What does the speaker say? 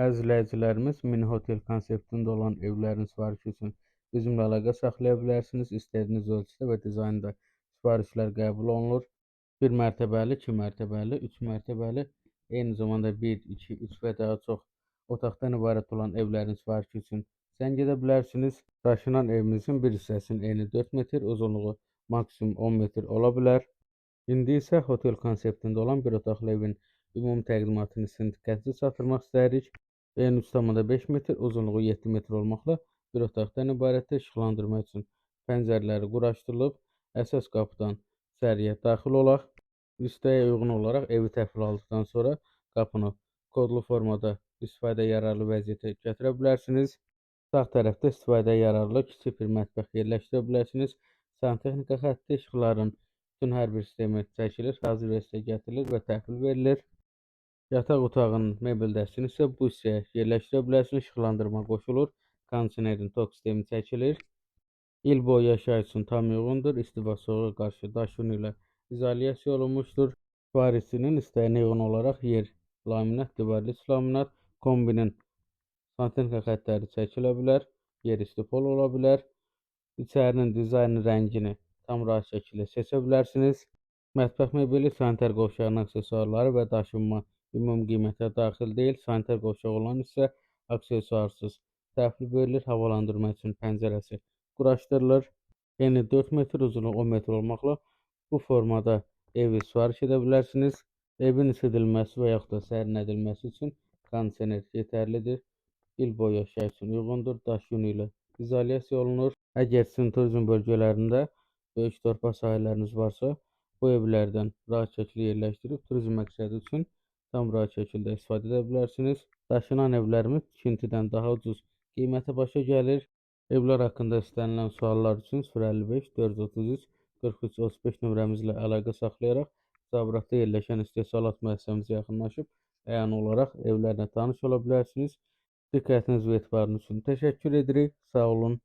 Əziz izləyicilərimiz, mini hotel konseptində olan evlərin sifarişi üçün bizimlə əlaqə saxlaya bilərsiniz. İstədiyiniz ölçüdə və dizaynda sifarişlər qəbul olunur. 1 mərtəbəli, 2 mərtəbəli, 3 mərtəbəli, eyni zamanda 1, 2, 3 və daha çox otaqdan ibarət olan evlərin sifarişi üçün zəng edə bilərsiniz. Daşınan evimizin bir hissəsinin eni 4 metr, uzunluğu maksimum 10 metr ola bilər. İndi isə hotel konseptində olan bir otaqlı evin ümumi təqdimatını sizin diqqətinizə çatdırmaq istəyirik. Eni 3,5 metr, uzunluğu 7 metr olmaqla bir otaqdan ibarətdir. İşıqlandırma üçün pəncərələri quraşdırılıb. Əsas qapıdan içəriyə daxil olaq. İstəyə uyğun olaraq evi təhvil aldıqdan sonra qapını kodlu formada istifadəyə yararlı vəziyyətə gətirə bilərsiniz. Sağ tərəfdə istifadəyə yararlı kiçik bir mətbəx yerləşdirə bilərsiniz. Santexnika xətti, işıqların bütün hər bir sistemi çəkilir, hazır vəziyyətə gətirilir və təhvil verilir. Yataq otağının mebel dəstəsini isə bu hissəyə yerləşdirə bilərsiniz. İşıqlandırma qoşulur, kondisionerin tok sistemi çəkilir. İl boyu yaşayış üçün tam uyğundur. İsti və soğuğa qarşı daş yunu ilə izolyasiya olunmuşdur. Sifarişçinin istəyinə uyğun olaraq yer laminat, divarlı laminat, kombinin santexnika xəttləri çəkilə bilər. Yer isti pol ola bilər. İçərinin dizayn rəngini tam rahat şəkildə seçə bilərsiniz. Mətbəx mebeli, sanitar qovşağının aksesuarları və daşınma ümumi qiymətə daxil deyil. Sanitar qovşaq olan isə aksesuarsız təhvil verilir. Havalandırma üçün pəncərəsi quraşdırılır. Eni 4 metr, uzunluğu 10 metr olmaqla bu formada evi sifariş edə bilərsiniz. Evin isidilməsi və yaxud da sərinlədilməsi üçün kondisioner yetərlidir. İl boyu yaşayış üçün uyğundur. Daş yunu ilə izolyasiya olunur. Əgər sizin turizm bölgələrində böyük torpaq sahələriniz varsa, bu evlərdən rahat şəkildə yerləşdirib turizm məqsədi üçün tam rahat şəkildə istifadə edə bilərsiniz. Daşınan evlərimiz tikintidən daha ucuz qiymətə başa gəlir. Evlər haqqında istənilən suallar üçün 055 433 43 35 nömrəmizlə əlaqə saxlayaraq Sabratda yerləşən istehsalat müəssisəmizə yaxınlaşıb əyani olaraq evlərlə tanış ola bilərsiniz. Diqqətiniz və etibarınız üçün təşəkkür edirik. Sağ olun.